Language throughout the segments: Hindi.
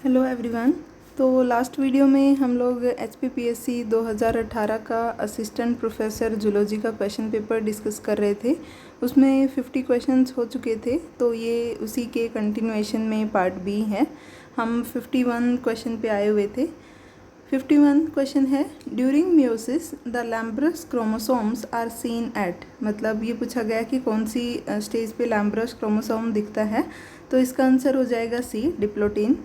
Hello everyone. तो लास्ट वीडियो में हम लोग HPPSC 2018 का असिस्टेंट प्रोफेसर जूलॉजी का क्वेश्चन पेपर डिस्कस कर रहे थे। उसमें 50 क्वेश्चंस हो चुके थे, तो ये उसी के कंटिन्यूएशन में पार्ट बी है। हम 51 क्वेश्चन पे आए हुए थे। 51 क्वेश्चन है, during meiosis the lampbrush chromosomes are seen at. मतलब ये पूछा गया कि कौन सी स्टेज पे लैम्ब्रस क्रोमोसोम दिखता है, तो इसका आंसर हो जाएगा सी, डिप्लोटीन।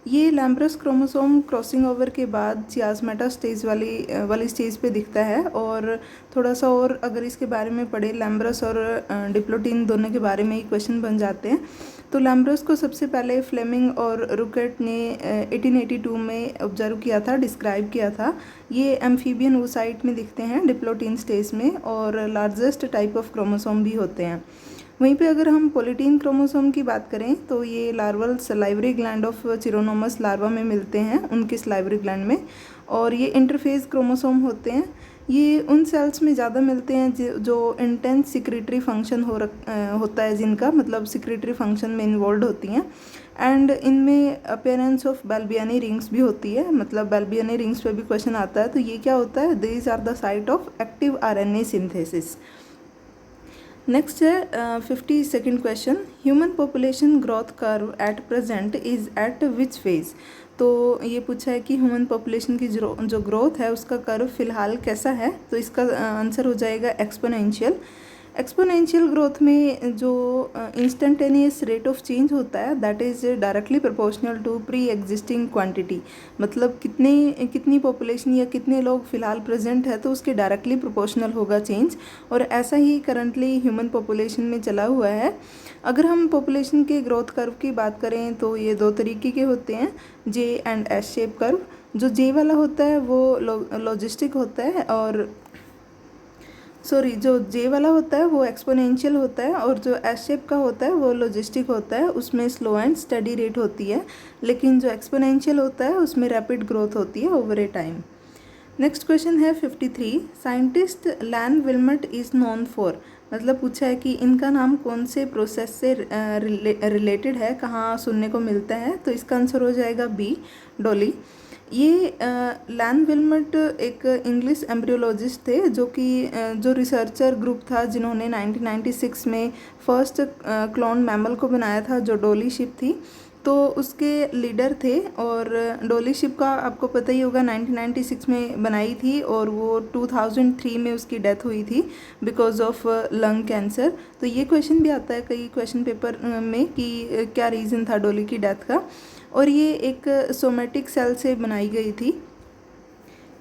ये लैम्ब्रस क्रोमोसोम क्रॉसिंग ओवर के बाद चियाज़मेटा स्टेज वाली स्टेज पे दिखता है। और थोड़ा सा और अगर इसके बारे में पढ़े, लैम्ब्रस और डिप्लोटीन दोनों के बारे में ही क्वेश्चन बन जाते हैं। तो लैम्ब्रस को सबसे पहले फ्लेमिंग और रुकेट ने 1882 में ऑब्जर्व किया था, डिस्क्राइब किया था। ये एम्फीबियन oocyte में दिखते हैं डिप्लोटीन स्टेज में, और लार्जेस्ट टाइप ऑफ क्रोमोसोम भी होते हैं। वहीं पे अगर हम पोलिटीन क्रोमोसोम की बात करें तो ये larval salivary gland of Chironomus larva में मिलते हैं, उनके सलाइवरी ग्लैंड में। और ये इंटरफेज क्रोमोसोम होते हैं। ये उन सेल्स में ज़्यादा मिलते हैं जो इंटेंस सिक्रेटरी फंक्शन होता है, जिनका मतलब सिक्रेटरी फंक्शन में इन्वॉल्व होती हैं। एंड इनमें अपीयरेंस ऑफ बेल्बियानी रिंग्स भी होती है, मतलब बेल्बियानी रिंग्स पे भी क्वेश्चन आता है। तो ये क्या होता है, these are the site of active RNA सिंथेसिस। नेक्स्ट है 52nd question, human population growth curve at present is at which phase. तो ये पूछा है कि ह्यूमन पॉपुलेशन की जो ग्रोथ है उसका कर्व फिलहाल कैसा है। तो इसका आंसर हो जाएगा एक्सपोनेंशियल। एक्सपोनेंशियल ग्रोथ में जो इंस्टेंटेनियस रेट ऑफ चेंज होता है that is directly proportional to pre existing quantity. मतलब कितनी पॉपुलेशन या कितने लोग फ़िलहाल प्रेजेंट है तो उसके डायरेक्टली प्रोपोर्शनल होगा चेंज। और ऐसा ही करंटली ह्यूमन पॉपुलेशन में चला हुआ है। अगर हम पॉपुलेशन के ग्रोथ कर्व की बात करें तो ये दो तरीके के होते हैं, J and S shape curve. जो J वाला होता है वो लॉजिस्टिक होता है, और जो J वाला होता है वो एक्सपोनेंशियल होता है, और जो S शेप का होता है वो लॉजिस्टिक होता है। उसमें स्लो एंड स्टडी रेट होती है, लेकिन जो एक्सपोनेंशियल होता है उसमें रैपिड ग्रोथ होती है over a time. Next question है 53, scientist Ian Wilmut is known for. मतलब पूछा है कि इनका नाम कौन से प्रोसेस से रिलेटेड है, कहाँ सुनने को मिलता है। तो इसका आंसर हो जाएगा बी, डॉली। ये लैन विल्मट एक इंग्लिश एम्ब्रियोलॉजिस्ट थे, जो रिसर्चर ग्रुप था जिन्होंने 1996 में फर्स्ट क्लोन मैमल को बनाया था, जो डॉली शिप थी। तो उसके लीडर थे। और डॉली शिप का आपको पता ही होगा 1996 में बनाई थी, और वो 2003 में उसकी डेथ हुई थी बिकॉज ऑफ लंग कैंसर। तो ये क्वेश्चन भी आता है कई क्वेश्चन पेपर में कि क्या रीज़न था डॉली की डेथ का, और ये एक सोमेटिक सेल से बनाई गई थी।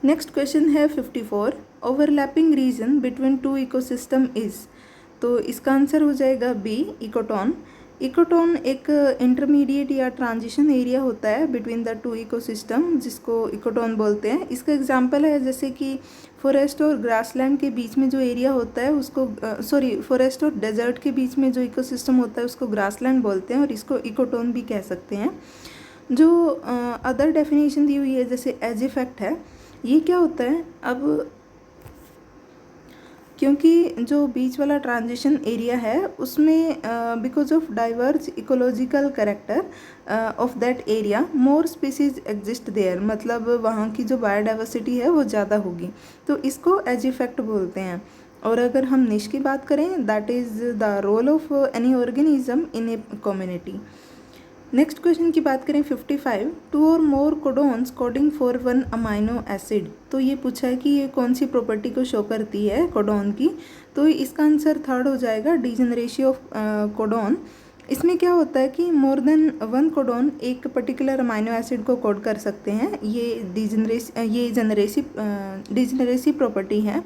नेक्स्ट क्वेश्चन है 54, overlapping region between two ecosystem is. तो इसका आंसर हो जाएगा बी, इकोटोन। इकोटोन एक इंटरमीडिएट या ट्रांजिशन एरिया होता है बिटवीन द टू इकोसिस्टम, जिसको इकोटोन बोलते हैं। इसका एग्जांपल है जैसे कि फॉरेस्ट और ग्रासलैंड के बीच में जो एरिया होता है उसको फॉरेस्ट और डेजर्ट के बीच में जो इकोसिस्टम होता है उसको ग्रासलैंड बोलते हैं, और इसको इकोटोन भी कह सकते हैं। जो अदर डेफिनेशन दी हुई है जैसे एज इफेक्ट है, ये क्या होता है। अब क्योंकि जो बीच वाला ट्रांजिशन एरिया है उसमें because of diverse ecological character of that area more species exist there. मतलब वहाँ की जो बायोडाइवर्सिटी है वो ज़्यादा होगी, तो इसको एज इफेक्ट बोलते हैं। और अगर हम निश की बात करें, that is the role of any organism in a community. Next question की बात करें 55, टू और more codons coding for one amino acid. तो ये पूछा है कि ये कौन सी प्रॉपर्टी को शो करती है कोडोन की। तो इसका आंसर थर्ड हो जाएगा, डीजेनरेसी ऑफ कोडोन। इसमें क्या होता है कि मोर देन वन कोडोन एक पर्टिकुलर अमाइनो एसिड को कोड कर सकते हैं। ये डीजेनरेसी प्रॉपर्टी है।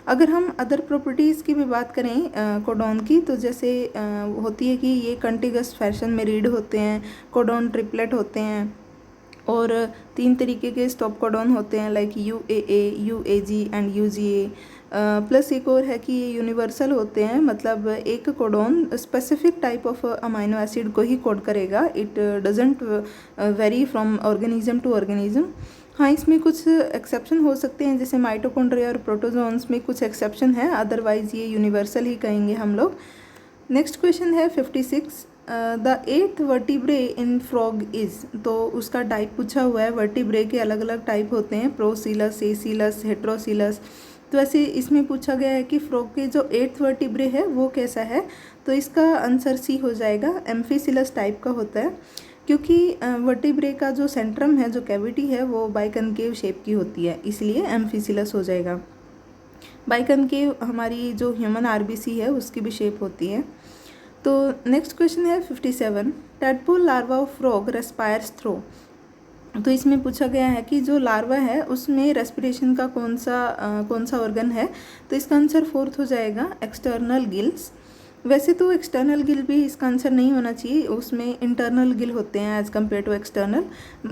अगर हम अदर प्रॉपर्टीज़ की भी बात करें कोडोन की, तो जैसे होती है कि ये कंटिगस फैशन में रीड होते हैं, कोडोन ट्रिपलेट होते हैं, और 3 तरीके के स्टॉप कोडोन होते हैं like UAA, UAG and UGA। Plus एक और है कि ये यूनिवर्सल होते हैं, मतलब एक codon specific type of amino acid को ही कोड करेगा, it doesn't vary from organism to organism. हाँ, इसमें कुछ एक्सेप्शन हो सकते हैं, जैसे माइटोकॉन्ड्रिया और प्रोटोजोन्स में कुछ एक्सेप्शन है, अदरवाइज़ ये यूनिवर्सल ही कहेंगे हम लोग। नेक्स्ट क्वेश्चन है 56, the eighth vertebrae in frog is, तो उसका टाइप पूछा हुआ है। वर्टिब्रे के अलग अलग टाइप होते हैं, प्रोसीलस, एसीलस, हेट्रोसीलस। तो ऐसे इसमें पूछा गया है कि फ्रॉग के जो एट्थ वर्टिब्रे है वो कैसा है, तो इसका आंसर सी हो जाएगा, एम्फीसिलस टाइप का होता है, क्योंकि वर्टिब्रे का जो सेंट्रम है, जो कैविटी है, वो बाइकनकेव शेप की होती है, इसलिए एम्फीसिलस हो जाएगा। बाइकनकेव हमारी जो ह्यूमन आरबीसी है उसकी भी शेप होती है। तो नेक्स्ट क्वेश्चन है 57, tadpole larva of frog respires through. तो इसमें पूछा गया है कि जो लार्वा है उसमें रेस्पिरेशन का कौन सा ऑर्गन है, तो इसका आंसर फोर्थ हो जाएगा, एक्सटर्नल गिल्स। वैसे तो एक्सटर्नल गिल भी इसका आंसर नहीं होना चाहिए, उसमें इंटरनल गिल होते हैं एज़ कम्पेयर टू एक्सटर्नल,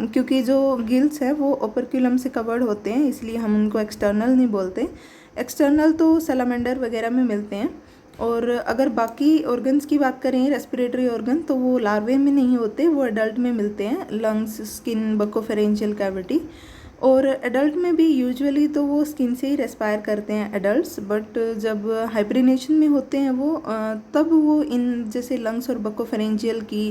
क्योंकि जो गिल्स है वो ओपरक्यूलम से कवर्ड होते हैं, इसलिए हम उनको एक्सटर्नल नहीं बोलते। एक्सटर्नल तो सैलामेंडर वगैरह में मिलते हैं। और अगर बाकी ऑर्गन्स की बात करें, रेस्पिरेटरी ऑर्गन, तो वो लार्वे में नहीं होते, वो एडल्ट में मिलते हैं, लंग्स, स्किन, बकोफेरेंशियल कैविटी। और एडल्ट में भी यूजुअली तो वो स्किन से ही रेस्पायर करते हैं एडल्ट्स, बट जब हाइब्रिनेशन में होते हैं वो तब वो इन जैसे लंग्स और बकोफेरेंशियल की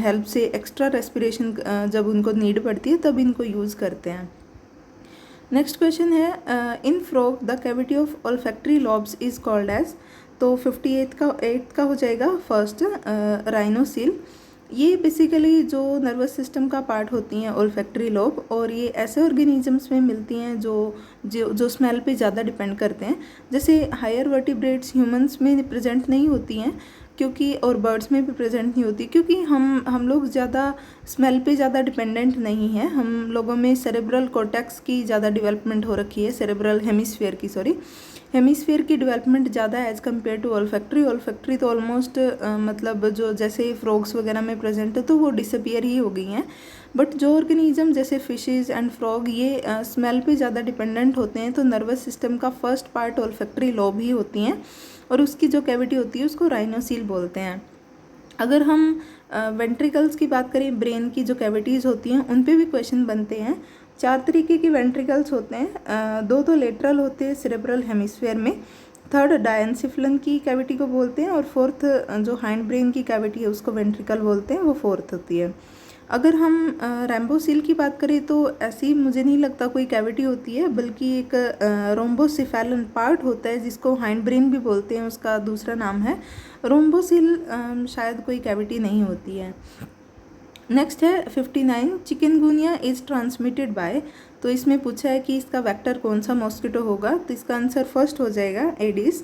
हेल्प से एक्स्ट्रा रेस्पिरेशन जब उनको नीड पड़ती है तब इनको यूज़ करते हैं। नेक्स्ट क्वेश्चन है, in frog the cavity of olfactory lobes is called as. तो 58 का हो जाएगा फर्स्ट, राइनोसील। ये बेसिकली जो नर्वस सिस्टम का पार्ट होती हैं ओल्फैक्टरी लोब, और ये ऐसे ऑर्गेनिजम्स में मिलती हैं जो स्मेल पे ज़्यादा डिपेंड करते हैं। जैसे हायर वर्टिब्रेट्स ह्यूमंस में प्रेजेंट नहीं होती हैं, क्योंकि और बर्ड्स में भी प्रेजेंट नहीं होती, क्योंकि हम लोग ज़्यादा स्मेल पे ज़्यादा डिपेंडेंट नहीं हैं। हम लोगों में सेरेब्रल कॉर्टेक्स की ज़्यादा डेवलपमेंट हो रखी है, सेरेब्रल हेमिस्फीयर की डेवलपमेंट ज़्यादा है एज़ कम्पेयर टू ऑल्फैक्टरी तो ऑलमोस्ट मतलब जो जैसे फ्रॉग्स वगैरह में प्रेजेंट है तो वो डिसअपियर ही हो गई हैं। बट जो ऑर्गेनिज्म जैसे फिशेज़ एंड फ्रॉग ये स्मेल पे ज़्यादा डिपेंडेंट होते हैं, तो नर्वस सिस्टम का फर्स्ट पार्ट ऑल्फैक्टरी लोब ही होती हैं, और उसकी जो कैविटी होती है उसको राइनोसील बोलते हैं। अगर हम वेंट्रिकल्स की बात करें, ब्रेन की जो कैविटीज़ होती हैं उन पे भी क्वेश्चन बनते हैं। 4 तरीके की वेंट्रिकल्स होते हैं, 2 तो लेटरल होते हैं सेरेब्रल हेमिस्फीयर में, थर्ड डायनसिफलन की कैविटी को बोलते हैं, और फोर्थ जो हाइंड ब्रेन की कैविटी है उसको वेंट्रिकल बोलते हैं, वो फोर्थ होती है। अगर हम रैम्बोसील की बात करें तो ऐसी मुझे नहीं लगता कोई कैविटी होती है, बल्कि एक रोम्बोसिफेलन पार्ट होता है जिसको हाइंड ब्रेन भी बोलते हैं, उसका दूसरा नाम है रोम्बोसील। शायद कोई कैविटी नहीं होती है। नेक्स्ट है 59, चिकनगुनिया इज़ ट्रांसमिटेड बाय। तो इसमें पूछा है कि इसका वेक्टर कौन सा मॉस्किटो होगा, तो इसका आंसर फर्स्ट हो जाएगा, एडिस।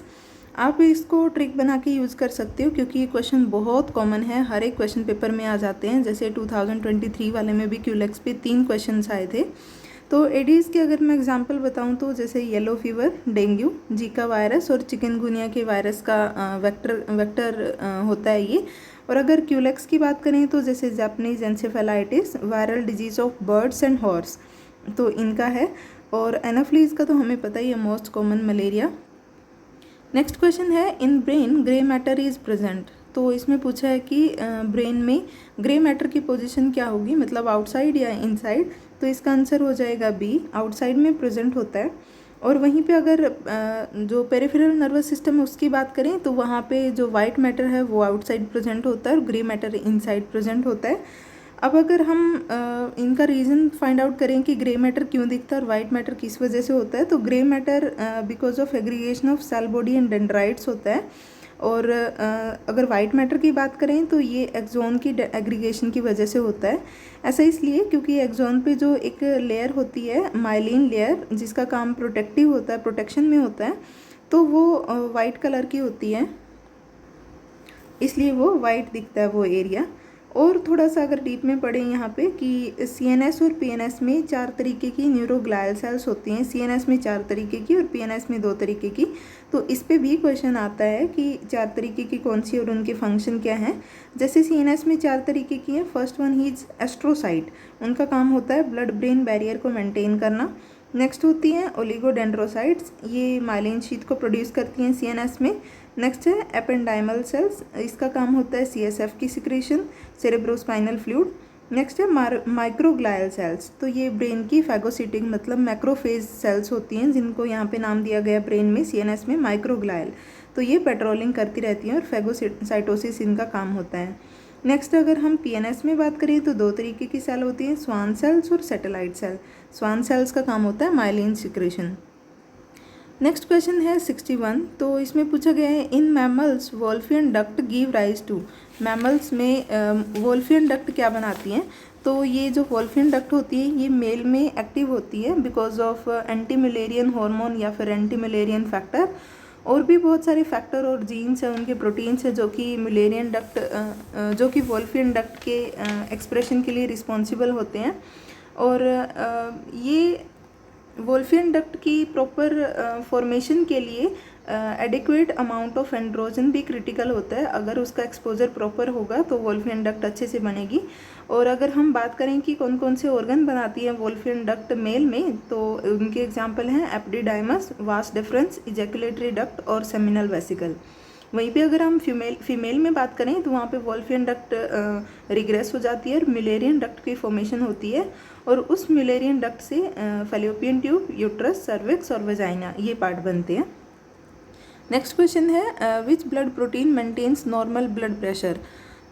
आप इसको ट्रिक बना के यूज़ कर सकते हो, क्योंकि ये क्वेश्चन बहुत कॉमन है, हर एक क्वेश्चन पेपर में आ जाते हैं। जैसे 2023 वाले में भी क्यूलेक्स पे 3 क्वेश्चन आए थे। तो एडीज़ के अगर मैं एग्जांपल बताऊं तो जैसे yellow fever, dengue, Zika virus और चिकनगुनिया के वायरस का वेक्टर होता है ये। और अगर क्यूलेक्स की बात करें तो जैसे Japanese encephalitis, viral disease of birds and horse, तो इनका है। और एनाफ्लीज का तो हमें पता ही है, most common malaria. Next question है, in brain grey matter is present. तो इसमें पूछा है कि ब्रेन में ग्रे मैटर की पोजीशन क्या होगी, मतलब आउटसाइड या इनसाइड। तो इसका आंसर हो जाएगा बी, आउटसाइड में प्रेजेंट होता है। और वहीं पे अगर जो पेरिफेरल नर्वस सिस्टम है उसकी बात करें तो वहाँ पे जो वाइट मैटर है वो आउटसाइड प्रेजेंट होता है और ग्रे मैटर इनसाइड प्रेजेंट होता है। अब अगर हम इनका रीज़न फाइंड आउट करें कि ग्रे मैटर क्यों दिखता है और वाइट मैटर किस वजह से होता है, तो grey matter because of aggregation of cell body and dendrites होता है। और अगर वाइट मैटर की बात करें तो ये एक्सोन की एग्रीगेशन की वजह से होता है। ऐसा इसलिए क्योंकि एक्सोन पे जो एक लेयर होती है, माइलिन लेयर, जिसका काम प्रोटेक्टिव होता है, प्रोटेक्शन में होता है, तो वो वाइट कलर की होती है, इसलिए वो वाइट दिखता है वो एरिया। और थोड़ा सा अगर डीप में पढ़ें यहाँ पे कि सीएनएस और पीएनएस में 4 तरीके की न्यूरोग्लायल सेल्स होती हैं, सीएनएस में 4 तरीके की और पीएनएस में 2 तरीके की। तो इस पे भी क्वेश्चन आता है कि 4 तरीके की कौन सी और उनके फंक्शन क्या हैं। जैसे सीएनएस में 4 तरीके की है, first one he is astrocyte, उनका काम होता है ब्लड ब्रेन बैरियर को मेंटेन करना। नेक्स्ट होती हैं ओलिगोडेंड्रोसाइट्स, ये माइलिन शीट को प्रोड्यूस करती हैं सीएनएस में। नेक्स्ट है एपेंडाइमल सेल्स, इसका काम होता है सीएसएफ की सिक्रेशन, सेरेब्रोस्पाइनल फ्लूइड। नेक्स्ट है माइक्रोग्लायल सेल्स, तो ये ब्रेन की फैगोसिटिक मतलब मैक्रोफेज सेल्स होती हैं, जिनको यहाँ पे नाम दिया गया ब्रेन में सीएनएस में माइक्रोग्लायल। तो ये पेट्रोलिंग करती रहती हैं और फैगोसाइटोसिस इनका काम होता है। नेक्स्ट अगर हम पीएनएस में बात करें तो 2 तरीके की सेल होती हैं, स्वान सेल्स और सैटेलाइट सेल। स्वान सेल्स का काम होता है माइलिन सिक्रेशन। नेक्स्ट क्वेश्चन है 61। तो इसमें पूछा गया है in mammals Wolffian duct give rise to. Mammals में वोल्फियन डक्ट क्या बनाती हैं? तो ये जो वोल्फियन डक्ट होती है ये मेल में एक्टिव होती है because of anti Mullerian hormone या फिर एंटी मलेरियन फैक्टर, और भी बहुत सारे फैक्टर और जीन्स हैं, उनके प्रोटीन्स हैं जो कि मलेरियन डक्ट जो कि वोल्फियन डक्ट के एक्सप्रेशन के लिए रिस्पॉन्सिबल होते हैं। और ये वोल्फियन डक्ट की प्रॉपर फॉर्मेशन के लिए एडिक्वेट अमाउंट ऑफ एंड्रोजन भी क्रिटिकल होता है। अगर उसका एक्सपोजर प्रॉपर होगा तो वोल्फियन डक्ट अच्छे से बनेगी। और अगर हम बात करें कि कौन कौन से ऑर्गन बनाती है वोल्फियन डक्ट मेल में, तो उनके एग्जांपल हैं epididymis, vas deferens, ejaculatory duct और सेमिनल वेसिकल। वहीं पे अगर हम फीमेल में बात करें तो वहाँ पे वोल्फियन डक्ट रिग्रेस हो जाती है और मिलेरियन डक्ट की फॉर्मेशन होती है, और उस मिलेरियन डक्ट से फैलोपियन ट्यूब, यूट्रस, सर्विक्स और वजाइना ये पार्ट बनते हैं। नेक्स्ट क्वेश्चन है which blood protein maintains normal blood pressure.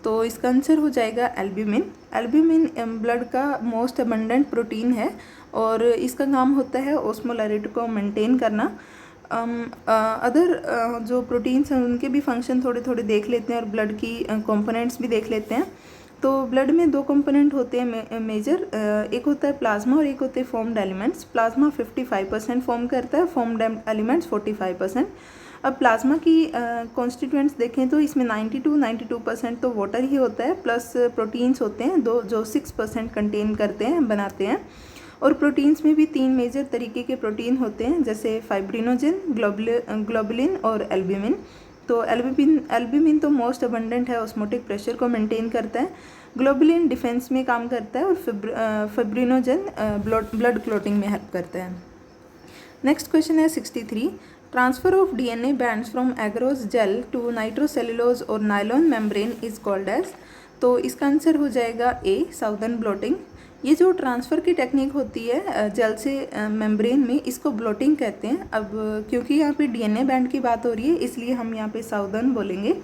तो इसका आंसर हो जाएगा एल्ब्यूमिन। एल्ब्यूमिन ब्लड का मोस्ट अबंडेंट प्रोटीन है और इसका काम होता है ऑस्मोलैरिटी को मेंटेन करना। अदर जो प्रोटीन्स हैं उनके भी फंक्शन थोड़े थोड़े देख लेते हैं और ब्लड की कंपोनेंट्स भी देख लेते हैं। तो ब्लड में 2 कंपोनेंट होते हैं मेजर, एक होता है प्लाज्मा और एक होते हैं फॉर्म्ड एलिमेंट्स। प्लाज्मा 55% फॉर्म करता है, फॉर्म्ड एलिमेंट्स 45%। अब प्लाज्मा की कॉन्स्टिट्यूएंट्स देखें तो इसमें 92% तो वाटर ही होता है, प्लस प्रोटीन्स होते हैं जो 6% कंटेन करते हैं, बनाते हैं। और प्रोटीन्स में भी 3 मेजर तरीके के प्रोटीन होते हैं, जैसे फाइब्रिनोजन, ग्लोबुलिन और एल्ब्यूमिन। तो एल्ब्यूमिन तो मोस्ट अबंडेंट है, ऑस्मोटिक प्रेशर को मेंटेन करता है। ग्लोबुलिन डिफेंस में काम करता है और फाइब्रिनोजन ब्लड क्लॉटिंग में हेल्प करता है। नेक्स्ट क्वेश्चन है 63। Transfer of DNA bands from agarose gel to nitrocellulose और nylon membrane is called as. तो इसका आंसर हो जाएगा ए, साउदर्न ब्लोटिंग। ये जो ट्रांसफ़र की टेक्निक होती है जेल से मेम्ब्रेन में, इसको ब्लोटिंग कहते हैं। अब क्योंकि यहाँ पे डीएनए बैंड की बात हो रही है इसलिए हम यहाँ पे साउदर्न बोलेंगे।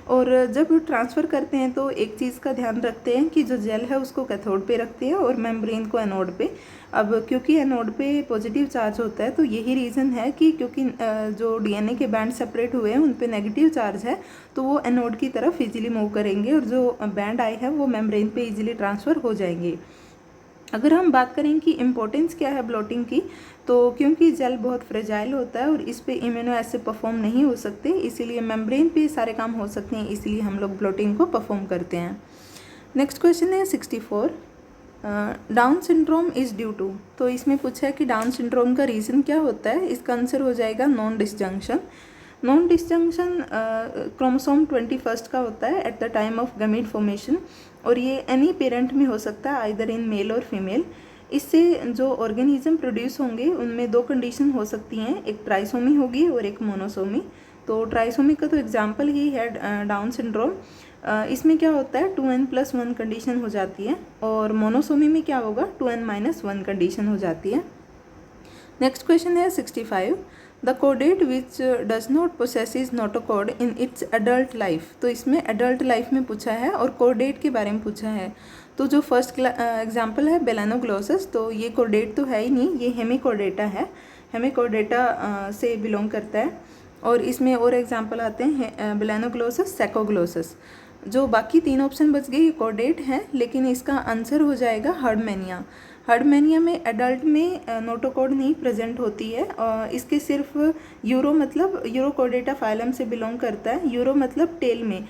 और जब ट्रांसफ़र करते हैं तो एक चीज़ का ध्यान रखते हैं कि जो जेल है उसको कैथोड पे रखते हैं और मेम्ब्रेन को एनोड पे। अब क्योंकि एनोड पे पॉजिटिव चार्ज होता है तो यही रीज़न है कि क्योंकि जो डीएनए के बैंड सेपरेट हुए हैं उन पे नेगेटिव चार्ज है तो वो एनोड की तरफ इजीली मूव करेंगे और जो बैंड आए हैं वो मेम्ब्रेन पे इजीली ट्रांसफ़र हो जाएंगे। अगर हम बात करें कि इम्पोर्टेंस क्या है ब्लोटिंग की, तो क्योंकि जेल बहुत फ्रेजाइल होता है और इस पे इम्यूनो एसिड परफॉर्म नहीं हो सकते, इसीलिए मेम्ब्रेन पे सारे काम हो सकते हैं, इसलिए हम लोग ब्लोटिंग को परफॉर्म करते हैं। नेक्स्ट क्वेश्चन है 64। Down syndrome is due to. तो इसमें पूछा है कि डाउन सिंड्रोम का रीज़न क्या होता है। इसका आंसर हो जाएगा non disjunction. Non disjunction chromosome 21 का होता है at the time of gamete formation, और ये एनी पेरेंट में हो सकता है, आइदर इन मेल और फीमेल। इससे जो ऑर्गेनिज्म प्रोड्यूस होंगे उनमें 2 कंडीशन हो सकती हैं, एक ट्राइसोमी होगी और एक मोनोसोमी। तो ट्राइसोमी का तो एग्जांपल ही है डाउन सिंड्रोम। इसमें क्या होता है 2n+1 कंडीशन हो जाती है, और मोनोसोमी में क्या होगा 2n-1 कंडीशन हो जाती है। नेक्स्ट क्वेश्चन है 65। द कोडेट which does not possesses notochord in its adult life. तो इसमें एडल्ट लाइफ में पूछा है और कोडेट के बारे में पूछा है। तो जो फर्स्ट एग्जांपल है बेलानोग्लोसस, तो ये कोडेट तो है ही नहीं, ये हेमिकोडेटा है, हेमिकोडेटा से बिलोंग करता है। और इसमें और एग्जांपल आते हैं बेलानोग्लोसस, सैकोग्लोसस। जो बाकी 3 ऑप्शन बच गए ये कोडेट हैं, लेकिन इसका आंसर हो जाएगा हर्डमेनिया। हर्डमेनिया में एडल्ट में नोटोकोड नहीं प्रेजेंट होती है, इसके सिर्फ यूरो मतलब यूरोकोडेटा फाइलम से बिलोंग करता है। यूरो मतलब टेल में,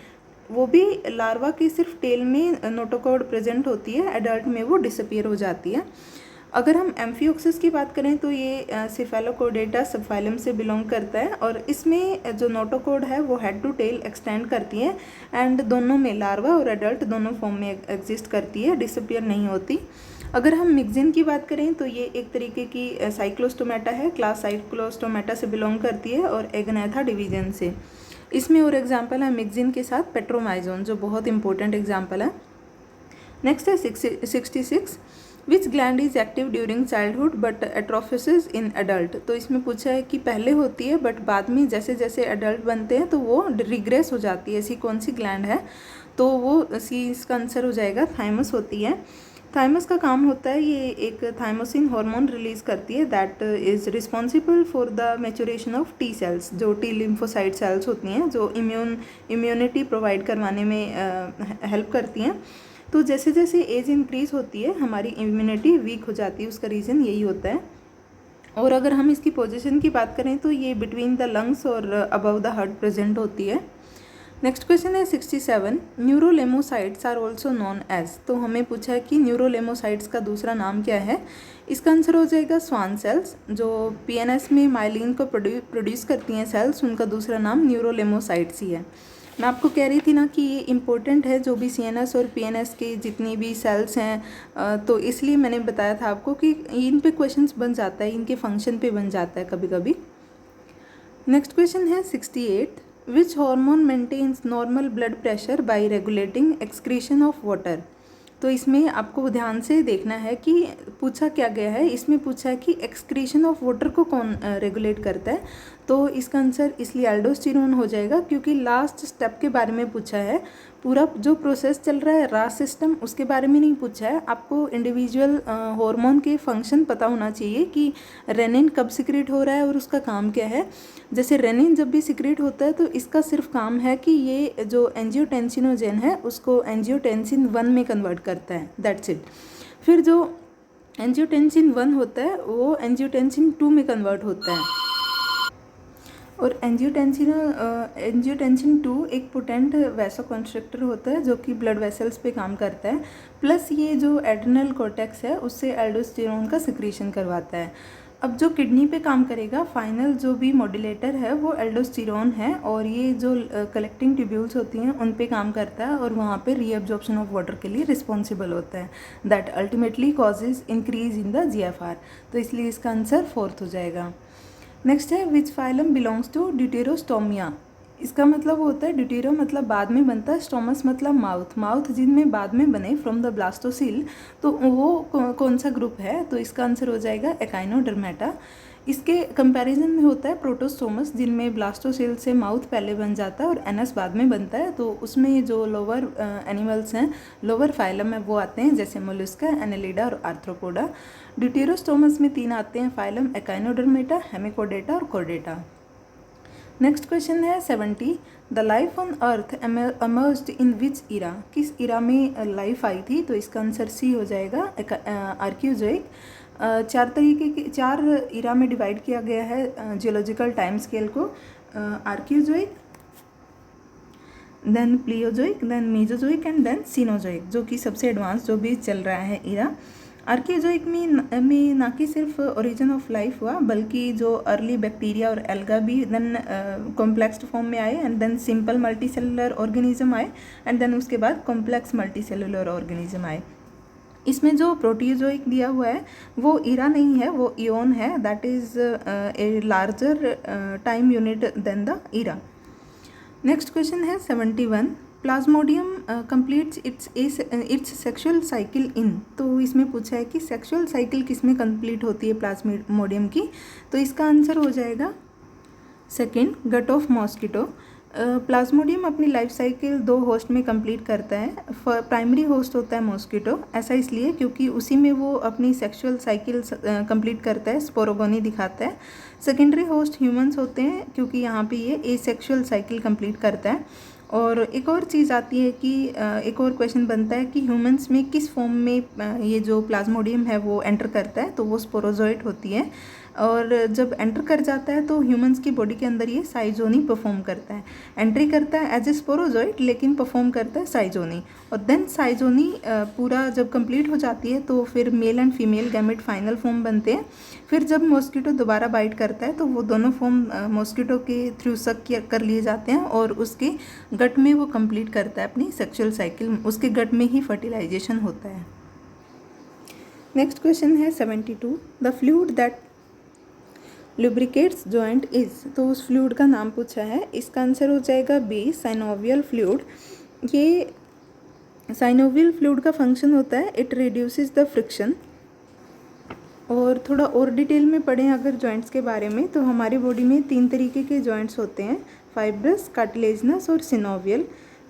वो भी लार्वा के सिर्फ टेल में नोटोकोड प्रेजेंट होती है, एडल्ट में वो डिसअपियर हो जाती है। अगर हम एम्फियोक्सिस की बात करें तो ये सेफेलोकोडेटा सबफाइलम से बिलोंग करता है, और इसमें जो नोटोकोड है वो हेड टू टेल एक्सटेंड करती है एंड दोनों में लार्वा और एडल्ट दोनों फॉर्म में एग्जिस्ट करती है, डिसअपियर नहीं होती। अगर हम मिक्सिन की बात करें तो ये एक तरीके की साइक्लोस्टोमेटा है, क्लास साइक्लोस्टोमेटा से बिलोंग करती है और एग्नेथा डिवीजन से। इसमें और एग्जाम्पल है मिक्सिन के साथ पेट्रोमाइजोन, जो बहुत इंपॉर्टेंट एग्जाम्पल है। नेक्स्ट है 66। Which gland is active during childhood but atrophies in adult. तो इसमें पूछा है कि पहले होती है बट बाद में जैसे जैसे एडल्ट बनते हैं तो वो रिग्रेस हो जाती है, ऐसी कौन सी ग्लैंड है। तो वो इसका आंसर हो जाएगा थाइमस होती है। थाइमस का काम होता है, ये एक थाइमोसिन हार्मोन रिलीज़ करती है that is responsible for the maturation of T cells, जो टी लिम्फोसाइट सेल्स होती हैं जो इम्यूनिटी प्रोवाइड करवाने में हेल्प करती हैं। तो जैसे जैसे एज इंक्रीज़ होती है हमारी इम्यूनिटी वीक हो जाती है, उसका रीज़न यही होता है। और अगर हम इसकी पोजीशन की बात करें तो ये बिटवीन द लंग्स और अबव द हार्ट प्रेजेंट होती है। नेक्स्ट क्वेश्चन है 67, न्यूरोलेमोसाइट्स आर ऑल्सो नॉन एज। तो हमें पूछा है कि न्यूरोलेमोसाइट्स का दूसरा नाम क्या है। इसका आंसर हो जाएगा स्वान सेल्स। जो पीएनएस में माइलिन को प्रोड्यूस करती हैं सेल्स, उनका दूसरा नाम न्यूरोलेमोसाइट्स ही है। मैं आपको कह रही थी ना कि ये इम्पोर्टेंट है, जो भी सीएनएस और पीएनएस के जितनी भी सेल्स हैं, तो इसलिए मैंने बताया था आपको कि इन पे क्वेश्चंस बन जाता है, इनके फंक्शन पे बन जाता है कभी कभी। नेक्स्ट क्वेश्चन है 68, which hormone maintains normal blood pressure by regulating excretion of water. तो इसमें आपको ध्यान से देखना है कि पूछा क्या गया है। इसमें पूछा है कि एक्सक्रीशन ऑफ वाटर को कौन रेगुलेट करता है। तो इसका आंसर इसलिए एल्डोस्टेरोन हो जाएगा, क्योंकि लास्ट स्टेप के बारे में पूछा है। पूरा जो प्रोसेस चल रहा है रास सिस्टम, उसके बारे में नहीं पूछा है। आपको इंडिविजुअल हार्मोन के फंक्शन पता होना चाहिए कि रेनिन कब सिक्रेट हो रहा है और उसका काम क्या है। जैसे रेनिन जब भी सिक्रेट होता है तो इसका सिर्फ काम है कि ये जो एंजियोटेंसिनोजेन है उसको एंजियोटेंसिन 1 में कन्वर्ट करता है, दैट्स इट। फिर जो एंजियोटेंसिन 1 होता है वो एंजियोटेंसिन 2 में कन्वर्ट होता है। और एंजियोटेंसिन 2 एक पोटेंट वैसोकंस्ट्रिक्टर होता है जो कि ब्लड वेसल्स पे काम करता है। प्लस ये जो एड्रिनल कॉर्टेक्स है उससे एल्डोस्टेरोन का सिक्रीशन करवाता है। अब जो किडनी पे काम करेगा फाइनल जो भी मॉड्यूलेटर है वो एल्डोस्टेरोन है, और ये जो कलेक्टिंग ट्यूब्यूल्स होती हैं उन पे काम करता है और वहाँ पे रीअब्जॉर्प्शन ऑफ वाटर के लिए रिस्पॉन्सिबल होता है, that ultimately causes increase in the GFR. तो इसलिए इसका आंसर 4th हो जाएगा। नेक्स्ट है which phylum belongs to deuterostomia. इसका मतलब होता है ड्यूटेरो मतलब बाद में बनता है, स्टोमस मतलब माउथ, माउथ जिनमें बाद में बने फ्रॉम द ब्लास्टोसिल, तो वो कौन सा ग्रुप है। तो इसका आंसर हो जाएगा एकाइनोडर्मेटा। इसके कंपैरिजन में होता है प्रोटोस्टोमस जिनमें ब्लास्टोसिल से माउथ पहले बन जाता है और एनस बाद में बनता है। तो उसमें जो लोअर एनिमल्स हैं, लोअर फाइलम है, वो आते हैं जैसे मोलस्का, एनेलिडा और आर्थ्रोपोडा। ड्यूटेरोस्टोमस में 3 आते हैं फाइलम, एकाइनोडर्मेटा, हेमिकोडेटा और कोर्डेटा। नेक्स्ट क्वेश्चन है 70, the life on earth emerged in which era. किस इरा में लाइफ आई थी। तो इसका आंसर सी हो जाएगा, आर्कियोजोइक। 4 इरा में डिवाइड किया गया है जियोलॉजिकल टाइम स्केल को, archaeozoic, then palaeozoic, then mesozoic and then cenozoic, जो कि सबसे एडवांस जो भी चल रहा है इरा। आर्कियोजोइक में ना कि सिर्फ ओरिजिन ऑफ लाइफ हुआ बल्कि जो अर्ली बैक्टीरिया और एल्गा भी देन कॉम्प्लेक्स फॉर्म में आए, and then simple multicellular organism आए, एंड देन उसके बाद कॉम्प्लेक्स मल्टीसेलुलर ऑर्गेनिज्म आए। इसमें जो प्रोटियोजोइक दिया हुआ है वो इरा नहीं है, वो इओन है, that is a larger time unit than the era. Next question है 71, plasmodium completes its sexual cycle in. तो इसमें पूछा है कि सेक्सुअल साइकिल किस में कंप्लीट होती है प्लाज्मोडियम की। तो इसका आंसर हो जाएगा second, gut of mosquito. Plasmodium अपनी लाइफ साइकिल 2 होस्ट में कंप्लीट करता है। प्राइमरी होस्ट होता है मॉस्किटो, ऐसा इसलिए क्योंकि उसी में वो अपनी सेक्सुअल साइकिल कंप्लीट करता है, स्पोरोगोनी दिखाता है। सेकेंडरी होस्ट ह्यूमंस होते हैं क्योंकि यहाँ पे ये एसेक्सुअल साइकिल कंप्लीट करता है। और एक और चीज़ आती है कि एक और क्वेश्चन बनता है कि ह्यूमंस में किस फॉर्म में ये जो प्लाज्मोडियम है वो एंटर करता है। तो वो स्पोरोजोइट होती है, और जब एंटर कर जाता है तो ह्यूमंस की बॉडी के अंदर ये साइजोनी परफॉर्म करता है। एंट्री करता है एज ए स्पोरोजोइट लेकिन परफॉर्म करता है साइजोनी, और देन साइजोनी पूरा जब कंप्लीट हो जाती है तो फिर male and female gamete final form बनते हैं। फिर जब मॉस्किटो दोबारा बाइट करता है तो वो दोनों फॉर्म मॉस्किटो के थ्रू सक कर लिए जाते हैं, और उसके गट में वो कंप्लीट करता है अपनी सेक्सुअल साइकिल, उसके गट में ही फर्टिलाइजेशन होता है। नेक्स्ट क्वेश्चन है 72, the fluid that lubricates joint is. तो उस फ्लूइड का नाम पूछा है। इसका आंसर हो जाएगा बी, साइनोवियल फ्लूइड। ये साइनोवियल फ्लूइड का फंक्शन होता है इट रिड्यूसेस द फ्रिक्शन। और थोड़ा और डिटेल में पढ़ें अगर जॉइंट्स के बारे में, तो हमारी बॉडी में 3 तरीके के जॉइंट्स होते हैं, फाइब्रस, कार्टिलेजनस और सिनोवियल।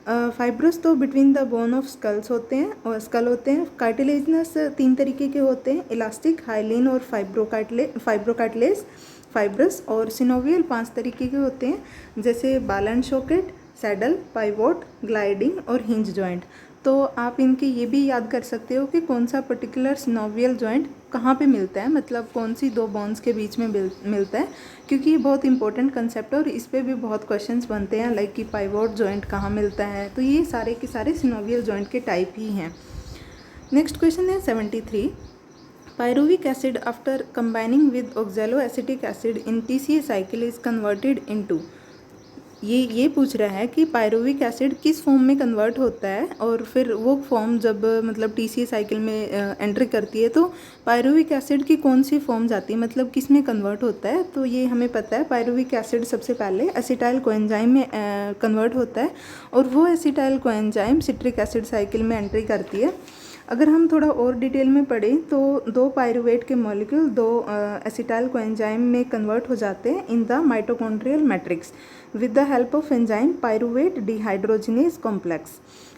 फाइब्रस तो between the bone of skulls होते हैं और स्कल होते हैं। कार्टिलेजनस 3 तरीके के होते हैं, इलास्टिक, हाइलिन और फाइब्रोकार्टिलेज फाइब्रस। और सिनोवियल 5 तरीके के होते हैं, जैसे बाल and socket, saddle, pivot, gliding और हिंज जॉइंट। तो आप इनके ये भी याद कर सकते हो कि कौन सा पर्टिकुलर सिनोवियल जॉइंट कहाँ पे मिलता है, मतलब कौन सी 2 बोन्स के बीच में मिलता है, क्योंकि ये बहुत इंपॉर्टेंट कंसेप्ट है और इस पे भी बहुत क्वेश्चंस बनते हैं, लाइक कि पाइवोट जॉइंट कहाँ मिलता है। तो ये सारे के सारे सिनोवियल जॉइंट के टाइप ही हैं। नेक्स्ट क्वेश्चन है 73। Pyruvic acid after combining with oxaloacetic acid in TCA cycle is converted into. ये पूछ रहा है कि पायरुविक एसिड किस फॉर्म में कन्वर्ट होता है, और फिर वो फॉर्म जब मतलब TCA साइकिल में एंट्री करती है तो पायरुविक एसिड की कौन सी फॉर्म जाती है, मतलब किस में कन्वर्ट होता है। तो ये हमें पता है, पायरुविक एसिड सबसे पहले एसिटाइल कोएंजाइम में कन्वर्ट होता है, और वो acetyl coenzyme citric acid cycle में एंट्री करती है। अगर हम थोड़ा और डिटेल में पढ़ें तो 2 पायरुवेट के मॉलिक्यूल 2 एसिटाइल कोएंजाइम में कन्वर्ट हो जाते हैं in the mitochondrial matrix with the help of enzyme pyruvate dehydrogenase complex.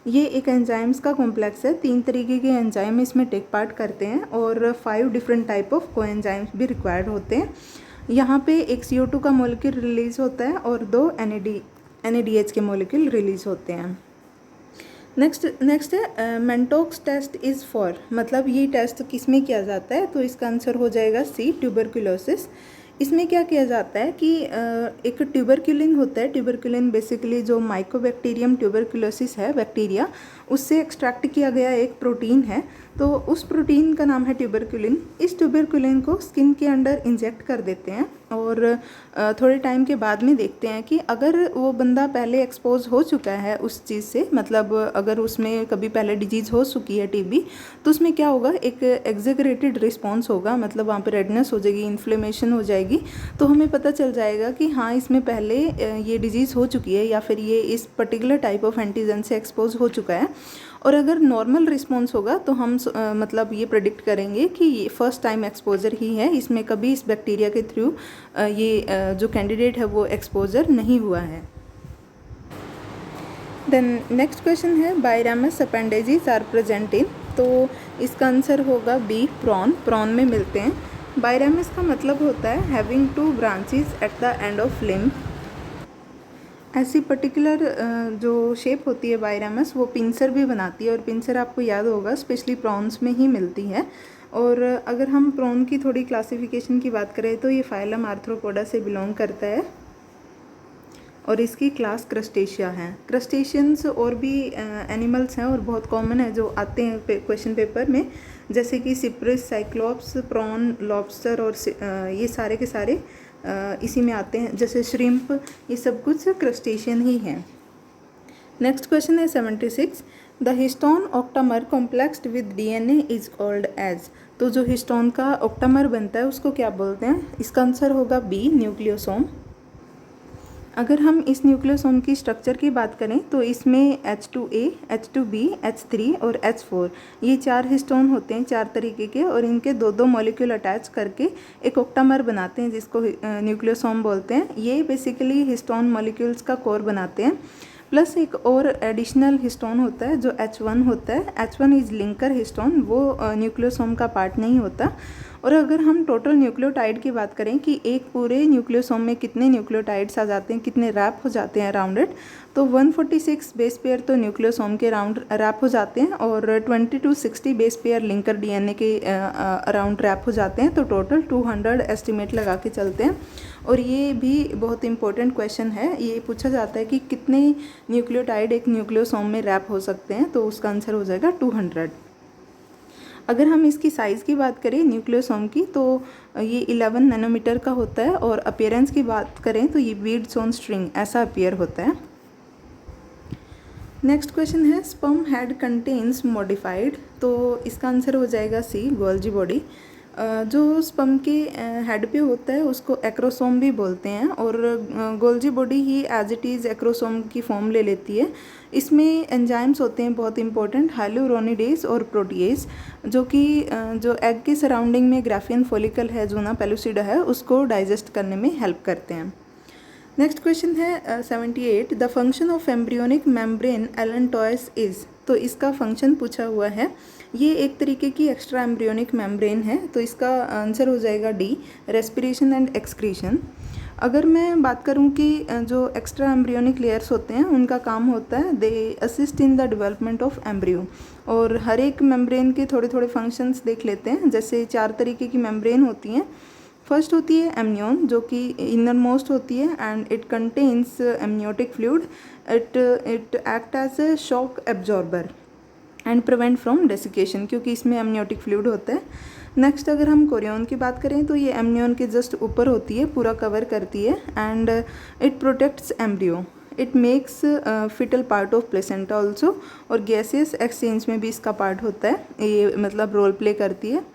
ये एक एंजाइम्स का कॉम्प्लेक्स है, 3 तरीके के एंजाइम इसमें टेक पार्ट करते हैं और 5 डिफरेंट टाइप ऑफ कोएंजाइम्स भी रिक्वायर्ड होते हैं। यहाँ पे एक CO2 का मॉलिक्यूल रिलीज होता है और 2 NADH के मॉलिक्यूल रिलीज होते हैं। नेक्स्ट है मेंटोक्स टेस्ट इज़ फॉर, मतलब ये टेस्ट किस में किया जाता है, तो इसका आंसर हो जाएगा C, ट्यूबरकुलोसिस। इसमें क्या किया जाता है कि एक ट्यूबरक्यूलिन होता है। ट्यूबरक्यूलिन बेसिकली जो माइकोबैक्टीरियम ट्यूबरकुलोसिस है बैक्टीरिया, उससे एक्सट्रैक्ट किया गया एक प्रोटीन है, तो उस प्रोटीन का नाम है ट्यूबरक्यूलिन। इस ट्यूबरक्यूलिन को स्किन के अंदर इंजेक्ट कर देते हैं और थोड़े टाइम के बाद में देखते हैं कि अगर वो बंदा पहले एक्सपोज हो चुका है उस चीज़ से, मतलब अगर उसमें कभी पहले डिजीज़ हो चुकी है TB, तो उसमें क्या होगा, एक एग्जेगरेटेड रिस्पॉन्स होगा, मतलब वहाँ पे रेडनेस हो जाएगी, इन्फ्लेमेशन हो जाएगी। तो हमें पता चल जाएगा कि हाँ, इसमें पहले ये डिजीज़ हो चुकी है या फिर ये इस पर्टिकुलर टाइप ऑफ एंटीजन से एक्सपोज हो चुका है। और अगर नॉर्मल रिस्पॉन्स होगा तो हम मतलब ये प्रेडिक्ट करेंगे कि ये फर्स्ट टाइम एक्सपोजर ही है, इसमें कभी इस बैक्टीरिया के थ्रू ये जो कैंडिडेट है वो एक्सपोजर नहीं हुआ है। देन नेक्स्ट क्वेश्चन है बायरामस अपेंडेजेस आर प्रेजेंट इन, तो इसका आंसर होगा B, प्रॉन में मिलते हैं। बायरामस का मतलब होता है having 2 branches at the end of limb. ऐसी पर्टिकुलर जो शेप होती है बायरामस, वो पिंसर भी बनाती है, और पिंसर आपको याद होगा स्पेशली प्रॉन्स में ही मिलती है। और अगर हम प्रॉन की थोड़ी क्लासिफिकेशन की बात करें तो ये फाइलम आर्थ्रोपोडा से बिलोंग करता है और इसकी क्लास क्रस्टेशिया है। क्रस्टेशियंस और भी एनिमल्स हैं और बहुत कॉमन है जो आते हैं क्वेश्चन पेपर में, जैसे कि सिप्रिस, साइक्लोप्स, प्रॉन, लॉबस्टर, और ये सारे के सारे इसी में आते हैं, जैसे श्रिम्प, ये सब कुछ क्रस्टेशियन ही हैं। नेक्स्ट क्वेश्चन है 76। The histone octamer complexed with DNA is called as, तो जो हिस्टोन का ऑक्टामर बनता है उसको क्या बोलते हैं, इसका आंसर होगा B, न्यूक्लियोसोम। अगर हम इस न्यूक्लियोसोम की स्ट्रक्चर की बात करें तो इसमें H2A, H2B, H3 और H4 ये 4 हिस्टोन होते हैं, 4 तरीके के, और इनके 2-2 मॉलिक्यूल अटैच करके एक ऑक्टामर बनाते हैं जिसको न्यूक्लियोसोम बोलते हैं। ये बेसिकली हिस्टोन मॉलिक्यूल्स का कोर बनाते हैं। प्लस एक और एडिशनल हिस्टोन होता है जो H1 होता है। H1 इज़ लिंकर हिस्टोन, वो न्यूक्लियोसोम का पार्ट नहीं होता। और अगर हम टोटल न्यूक्लियोटाइड की बात करें कि एक पूरे न्यूक्लियोसोम में कितने न्यूक्लियोटाइड्स आ जाते हैं, कितने रैप हो जाते हैं अराउंड इट, तो 146 बेस पेयर तो न्यूक्लियोसोम के अराउंड रैप हो जाते हैं और 20 to 60 base pair linker DNA के अराउंड रैप हो जाते हैं। तो टोटल 200 एस्टिमेट लगा के चलते हैं। और ये भी बहुत इंपॉर्टेंट क्वेश्चन है, ये पूछा जाता है कि कितने न्यूक्लियोटाइड एक न्यूक्लियोसोम में रैप हो सकते हैं, तो उसका आंसर हो जाएगा 200। अगर हम इसकी साइज़ की बात करें न्यूक्लियोसोम की, तो ये 11 नैनोमीटर का होता है, और अपीयरेंस की बात करें तो ये बीड्स ऑन स्ट्रिंग ऐसा अपीयर होता है। नेक्स्ट क्वेश्चन है स्पर्म हेड कंटेन्स मॉडिफाइड, तो इसका आंसर हो जाएगा C, गोल्जी बॉडी। जो स्पर्म के हेड पे होता है उसको एक्रोसोम भी बोलते हैं, और गोल्जी बॉडी ही एज इट इज़ एक्रोसोम की फॉर्म ले लेती है। इसमें एंजाइम्स होते हैं बहुत इंपॉर्टेंट, हाइलुरोनिडेज और प्रोटीएज, जो कि जो एग के सराउंडिंग में ग्राफियन फॉलिकल है, जूना पेलुसिडा है, उसको डाइजेस्ट करने में हेल्प करते हैं। नेक्स्ट क्वेश्चन है 78, the function of embryonic membrane allantois is. तो इसका फंक्शन पूछा हुआ है। ये एक तरीके की एक्स्ट्रा एम्ब्रियोनिक मेम्ब्रेन है, तो इसका आंसर हो जाएगा डी, रेस्पिरेशन एंड एक्सक्रीशन। अगर मैं बात करूं कि जो एक्स्ट्रा एम्ब्रियोनिक लेयर्स होते हैं उनका काम होता है they assist in the development of embryo. और हर एक मेम्ब्रेन के थोड़े थोड़े फंक्शंस देख लेते हैं। जैसे 4 तरीके की मेम्ब्रेन होती हैं। फर्स्ट होती है एमनियन, जो कि इनर मोस्ट होती है and it contains amniotic fluid. It act as a shock absorber and prevent from desiccation, क्योंकि इसमें एमनियोटिक फ्लूइड होता है। नेक्स्ट अगर हम कोरियन की बात करें तो ये एमनियन के जस्ट ऊपर होती है, पूरा कवर करती है and it protects embryo. It makes fetal part of placenta also, और गैसियस एक्सचेंज में भी इसका पार्ट होता है, ये मतलब रोल प्ले करती है।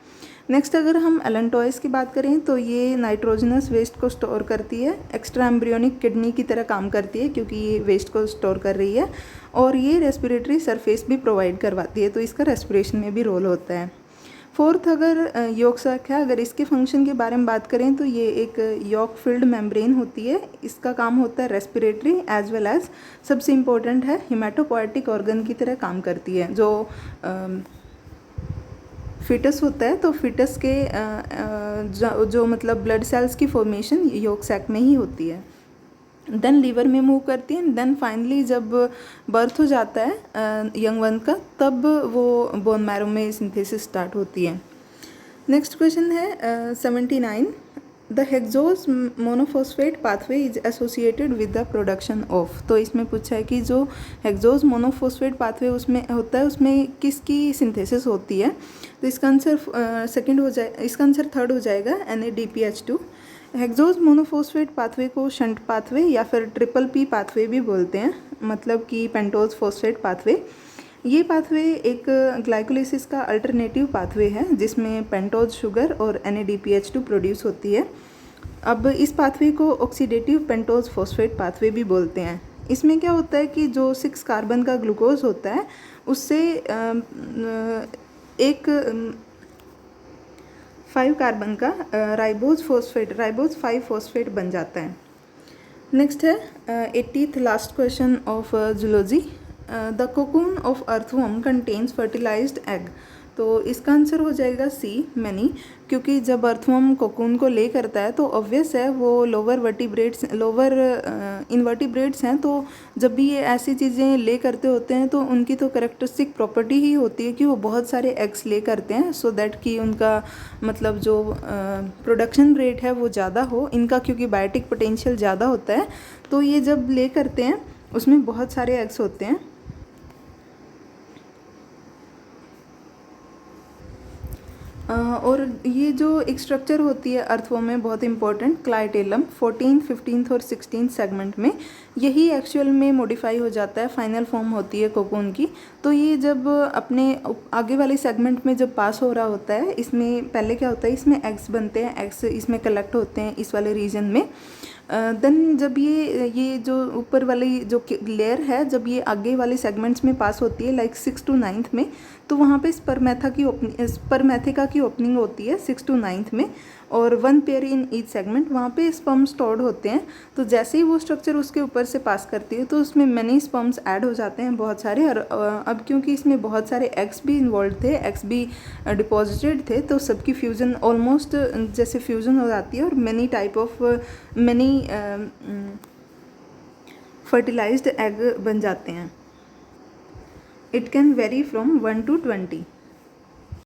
नेक्स्ट अगर हम एलेंटॉयस की बात करें तो ये नाइट्रोजनस वेस्ट को स्टोर करती है, एक्स्ट्रा एम्ब्रियोनिक किडनी की तरह काम करती है क्योंकि ये वेस्ट को स्टोर कर रही है, और ये रेस्पिरेटरी सरफेस भी प्रोवाइड करवाती है, तो इसका रेस्पिरेशन में भी रोल होता है। फोर्थ अगर यॉक सैक है, अगर इसके फंक्शन के बारे में बात करें तो ये एक यॉक फिल्ड मेम्ब्रेन होती है। इसका काम होता है रेस्पिरेटरी एज वेल एज सबसे इम्पोर्टेंट है हिमेटोपोएटिक ऑर्गन की तरह काम करती है। जो फिटस होता है तो फिटस के जो मतलब ब्लड सेल्स की फॉर्मेशन यॉक सैक में ही होती है। देन लीवर में मूव करती है। देन फाइनली जब बर्थ हो जाता है यंग वन का, तब वो बोन मैरो में सिंथेसिस स्टार्ट होती है। नेक्स्ट क्वेश्चन है 79, the hexose monophosphate pathway is associated with the production of. तो इसमें पूछा है कि जो हेक्सोज मोनोफॉस्फेट पाथवे उसमें होता है उसमें किसकी सिंथेसिस होती है। तो इसका आंसर इसका आंसर थर्ड हो जाएगा NADPH2। हेक्सोज मोनोफॉस्फेट पाथवे को शंट पाथवे या फिर ट्रिपल P पाथवे भी बोलते हैं, मतलब कि पेंटोज फॉस्फेट पाथवे। ये पाथवे एक ग्लाइकोलिसिस का अल्टरनेटिव पाथवे है जिसमें पेंटोज शुगर और NADPH2 प्रोड्यूस होती है। अब इस पाथवे को ऑक्सीडेटिव पेंटोज फॉस्फेट पाथवे भी बोलते हैं। इसमें क्या होता है कि जो 6 कार्बन का ग्लूकोज होता है उससे एक 5 कार्बन का राइबोज 5 फॉस्फेट बन जाता है। नेक्स्ट है 80th last question of zoology, the cocoon of earthworm contains fertilised egg. तो इसका आंसर हो जाएगा सी, मैनी, क्योंकि जब अर्थवर्म कोकून को ले करता है तो ऑब्वियस है वो लोअर इनवर्टिब्रेट्स हैं, तो जब भी ये ऐसी चीज़ें ले करते होते हैं तो उनकी तो करेक्टरिस्टिक प्रॉपर्टी ही होती है कि वो बहुत सारे एग्स ले करते हैं, सो दैट कि उनका मतलब जो प्रोडक्शन रेट है वो ज़्यादा हो इनका, क्योंकि बायोटिक पोटेंशियल ज़्यादा होता है। तो ये जब ले करते हैं उसमें बहुत सारे एग्स होते हैं। और ये जो एक स्ट्रक्चर होती है अर्थवर्म में बहुत इंपॉर्टेंट, क्लाइटेलम 14th, 15th और 16th सेगमेंट में, यही एक्चुअल में मॉडिफाई हो जाता है, फाइनल फॉर्म होती है कोकून की। तो ये जब अपने आगे वाले सेगमेंट में जब पास हो रहा होता है, इसमें पहले क्या होता है, इसमें एग्स बनते हैं, एग्स इसमें कलेक्ट होते हैं इस वाले रीजन में। देन जब ये जो ऊपर वाली जो लेयर है जब ये आगे वाले सेगमेंट्स में पास होती है लाइक 6 to 9th में, तो वहाँ पे स्पर्मेथिका की ओपनिंग होती है 6 to 9th में, और 1 पेयर इन ईच सेगमेंट, वहाँ पे स्पर्म स्टोर्ड होते हैं। तो जैसे ही वो स्ट्रक्चर उसके ऊपर से पास करती है तो उसमें मैनी स्पर्म्स ऐड हो जाते हैं, बहुत सारे। और अब क्योंकि इसमें बहुत सारे एग्स भी इन्वॉल्व थे, एग्स भी डिपॉजिटेड थे, तो सबकी फ्यूज़न ऑलमोस्ट जैसे फ्यूज़न हो जाती है और मैनी फर्टिलाइज्ड एग बन जाते हैं। It can very from 1 to 20।